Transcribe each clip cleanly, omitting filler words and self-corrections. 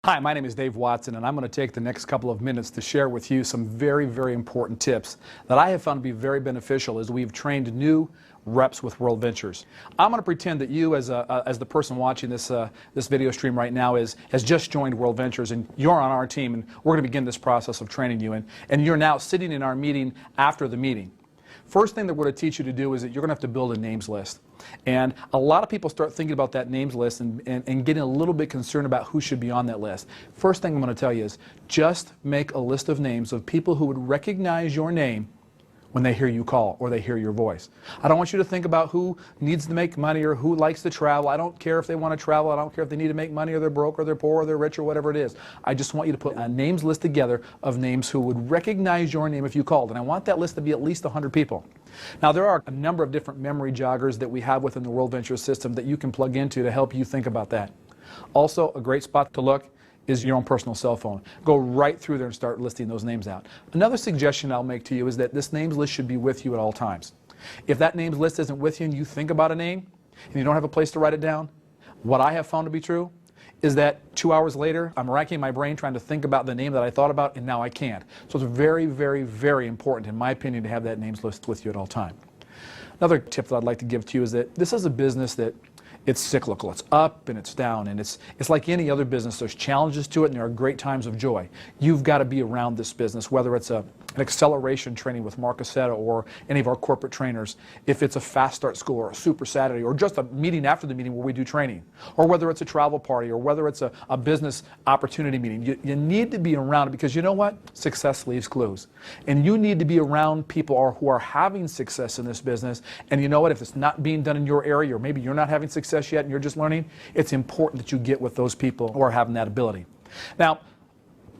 Hi, my name is Dave Watson, and I'm going to take the next couple of minutes to share with you some very, very important tips that I have found to be very beneficial as we've trained new reps with WorldVentures. I'm going to pretend that you, as the person watching this video stream right now, has just joined WorldVentures, and you're on our team, and we're going to begin this process of training you, and you're now sitting in our meeting after the meeting. First thing that we're going to teach you to do is that you're going to have to build a names list. And a lot of people start thinking about that names list and getting a little bit concerned about who should be on that list. First thing I'm going to tell you is just make a list of names of people who would recognize your name when they hear you call or they hear your voice. I don't want you to think about who needs to make money or who likes to travel. I don't care if they want to travel. I don't care if they need to make money or they're broke or they're poor or they're rich or whatever it is. I just want you to put a names list together of names who would recognize your name if you called. And I want that list to be at least 100 people. Now, there are a number of different memory joggers that we have within the WorldVentures system that you can plug into to help you think about that. Also, a great spot to look is your own personal cell phone. Go right through there and start listing those names out. Another suggestion I'll make to you is that this names list should be with you at all times. If that names list isn't with you and you think about a name and you don't have a place to write it down, what I have found to be true is that 2 hours later, I'm racking my brain trying to think about the name that I thought about, and now I can't. So it's very, very, very important, in my opinion, to have that names list with you at all time. Another tip that I'd like to give to you is that this is a business that it's cyclical. It's up and it's down, and it's like any other business. There's challenges to it, and there are great times of joy. You've got to be around this business, whether it's an acceleration training with Mark Aceta or any of our corporate trainers, if it's a fast start school or a super Saturday or just a meeting after the meeting where we do training, or whether it's a travel party or whether it's a business opportunity meeting. You need to be around it because you know what? Success leaves clues. And you need to be around people who are having success in this business. And you know what? If it's not being done in your area, or maybe you're not having success yet and you're just learning, it's important that you get with those people who are having that ability. Now,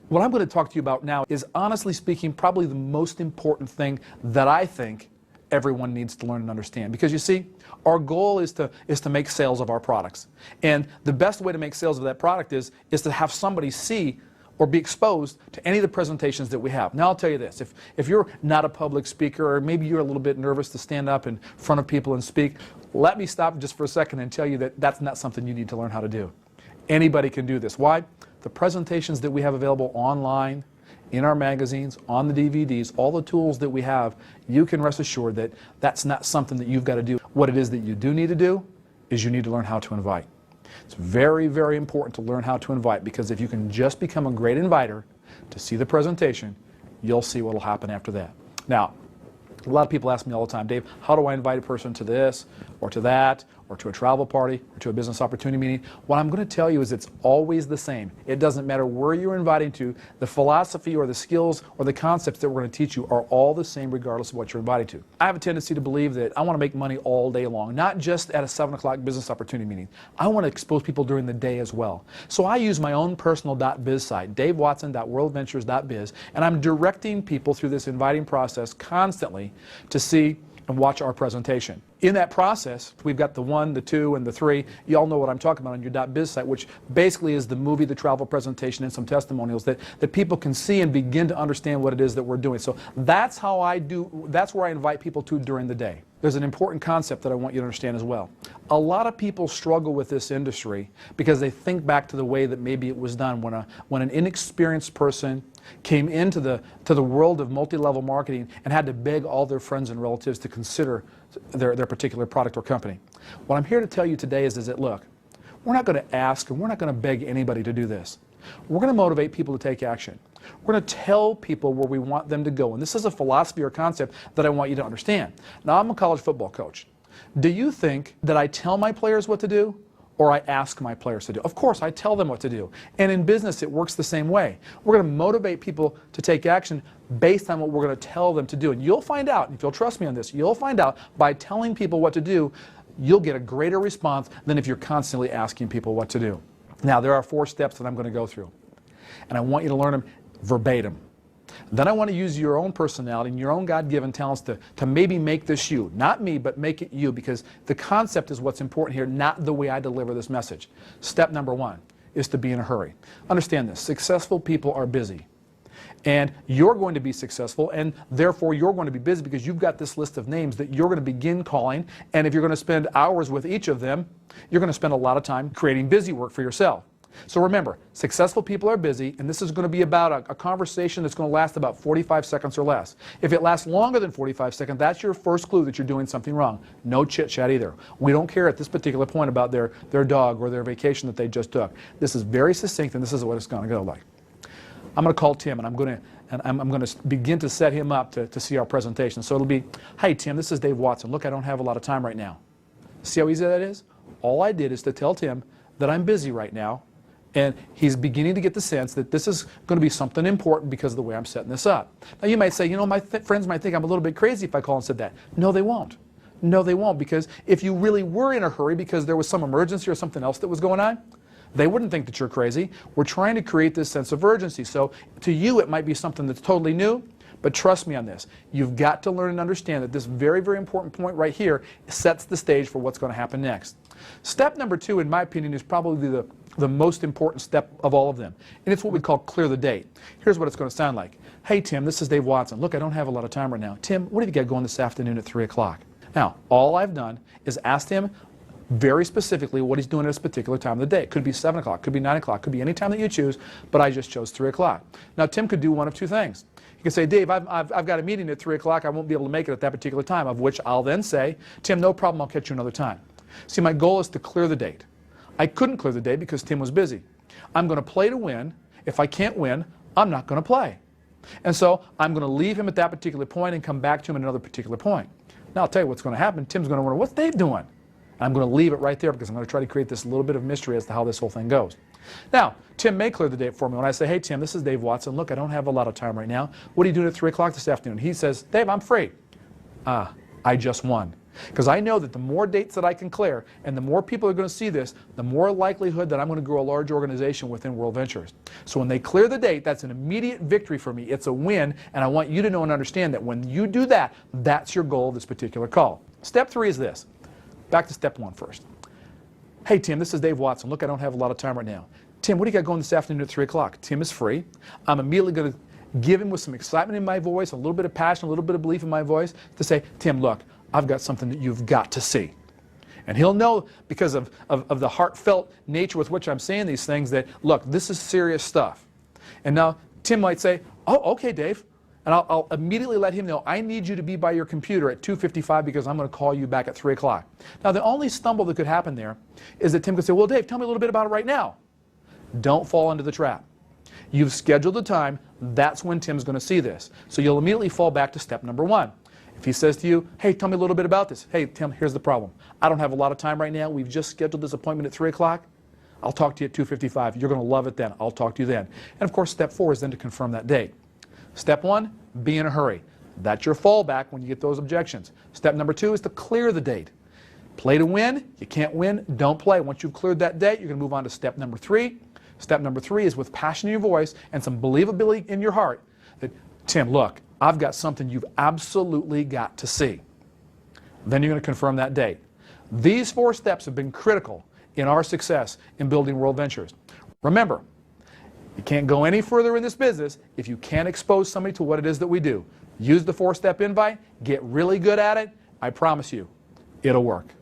what I'm going to talk to you about now is, honestly speaking, probably the most important thing that I think everyone needs to learn and understand. Because you see, our goal is to make sales of our products. And the best way to make sales of that product is to have somebody see or be exposed to any of the presentations that we have. Now I'll tell you this, if you're not a public speaker, or maybe you're a little bit nervous to stand up in front of people and speak, let me stop just for a second and tell you that that's not something you need to learn how to do. Anybody can do this. Why? The presentations that we have available online, in our magazines, on the DVDs, all the tools that we have, you can rest assured that that's not something that you've got to do. What it is that you do need to do is you need to learn how to invite. It's very, very important to learn how to invite, because if you can just become a great inviter to see the presentation, you'll see what will happen after that. Now, a lot of people ask me all the time, Dave, how do I invite a person to this or to that or to a travel party or to a business opportunity meeting? What I'm going to tell you is it's always the same. It doesn't matter where you're inviting to. The philosophy or the skills or the concepts that we're going to teach you are all the same regardless of what you're invited to. I have a tendency to believe that I want to make money all day long, not just at a 7 o'clock business opportunity meeting. I want to expose people during the day as well. So I use my own personal .biz site, davewatson.worldventures.biz, and I'm directing people through this inviting process constantly to see and watch our presentation. In that process, we've got the 1, the 2, and the 3. You all know what I'm talking about on your .biz site, which basically is the movie, the travel presentation, and some testimonials that people can see and begin to understand what it is that we're doing. So that's how that's where I invite people to during the day. There's an important concept that I want you to understand as well. A lot of people struggle with this industry because they think back to the way that maybe it was done when an inexperienced person came into the world of multi-level marketing and had to beg all their friends and relatives to consider their particular product or company. What I'm here to tell you today is that, look, we're not going to ask and we're not going to beg anybody to do this. We're going to motivate people to take action. We're going to tell people where we want them to go. And this is a philosophy or concept that I want you to understand. Now, I'm a college football coach. Do you think that I tell my players what to do, or I ask my players to do? Of course, I tell them what to do. And in business, it works the same way. We're going to motivate people to take action based on what we're going to tell them to do. And you'll find out, if you'll trust me on this, you'll find out by telling people what to do, you'll get a greater response than if you're constantly asking people what to do. Now, there are 4 steps that I'm going to go through. And I want you to learn them verbatim. Then I want to use your own personality and your own God-given talents to maybe make this you. Not me, but make it you, because the concept is what's important here, not the way I deliver this message. Step number 1 is to be in a hurry. Understand this. Successful people are busy. And you're going to be successful, and therefore you're going to be busy because you've got this list of names that you're going to begin calling, and if you're going to spend hours with each of them, you're going to spend a lot of time creating busy work for yourself. So remember, successful people are busy, and this is going to be about a conversation that's going to last about 45 seconds or less. If it lasts longer than 45 seconds, that's your first clue that you're doing something wrong. No chit-chat either. We don't care at this particular point about their dog or their vacation that they just took. This is very succinct, and this is what it's going to go like. I'm going to call Tim, and I'm going to begin to set him up to see our presentation. So it'll be, "Hey Tim, this is Dave Watson. Look, I don't have a lot of time right now." See how easy that is? All I did is to tell Tim that I'm busy right now, and he's beginning to get the sense that this is going to be something important because of the way I'm setting this up. Now you might say, my friends might think I'm a little bit crazy if I call and said that. No, they won't. No, they won't, because if you really were in a hurry because there was some emergency or something else that was going on, they wouldn't think that you're crazy. We're trying to create this sense of urgency. So to you, it might be something that's totally new, but trust me on this. You've got to learn and understand that this very, very important point right here sets the stage for what's going to happen next. Step number 2, in my opinion, is probably the most important step of all of them, and it's what we call clear the date. Here's what it's going to sound like. "Hey Tim, this is Dave Watson. Look, I don't have a lot of time right now. Tim, what have you got going this afternoon at 3 o'clock? Now, all I've done is asked him very specifically what he's doing at this particular time of the day. It could be 7 o'clock, could be 9 o'clock, could be any time that you choose, but I just chose 3 o'clock. Now, Tim could do one of two things. He could say, "Dave, I've got a meeting at 3 o'clock. I won't be able to make it at that particular time," of which I'll then say, "Tim, no problem. I'll catch you another time." See, my goal is to clear the date. I couldn't clear the date because Tim was busy. I'm going to play to win. If I can't win, I'm not going to play. And so I'm going to leave him at that particular point and come back to him at another particular point. Now I'll tell you what's going to happen. Tim's going to wonder, "What's Dave doing?" And I'm going to leave it right there because I'm going to try to create this little bit of mystery as to how this whole thing goes. Now, Tim may clear the date for me when I say, "Hey Tim, this is Dave Watson. Look, I don't have a lot of time right now. What are you doing at 3 o'clock this afternoon?" He says, "Dave, I'm free." I just won. Because I know that the more dates that I can clear and the more people are going to see this, the more likelihood that I'm going to grow a large organization within WorldVentures. So when they clear the date, that's an immediate victory for me. It's a win, and I want you to know and understand that when you do that, that's your goal of this particular call. Step 3 is this. Back to step 1 first. "Hey Tim, this is Dave Watson. Look, I don't have a lot of time right now. Tim, what do you got going this afternoon at 3 o'clock? Tim is free. I'm immediately going to give him with some excitement in my voice, a little bit of passion, a little bit of belief in my voice, to say, "Tim, look, I've got something that you've got to see." And he'll know, because of the heartfelt nature with which I'm saying these things, that, look, this is serious stuff. And now Tim might say, "Oh, okay, Dave." And I'll immediately let him know, "I need you to be by your computer at 2:55 because I'm going to call you back at 3 o'clock. Now, the only stumble that could happen there is that Tim could say, "Well, Dave, tell me a little bit about it right now." Don't fall into the trap. You've scheduled the time. That's when Tim's going to see this. So you'll immediately fall back to step number 1. If he says to you, "Hey, tell me a little bit about this." "Hey, Tim, here's the problem. I don't have a lot of time right now. We've just scheduled this appointment at 3 o'clock. I'll talk to you at 2:55. You're going to love it then. I'll talk to you then." And of course, step 4 is then to confirm that date. Step 1, be in a hurry. That's your fallback when you get those objections. Step number 2 is to clear the date. Play to win. You can't win, don't play. Once you've cleared that date, you're going to move on to step number 3. Step number 3 is with passion in your voice and some believability in your heart that, "Tim, look, I've got something you've absolutely got to see." Then you're going to confirm that date. These 4 steps have been critical in our success in building WorldVentures. Remember, you can't go any further in this business if you can't expose somebody to what it is that we do. Use the 4-step invite, get really good at it. I promise you, it'll work.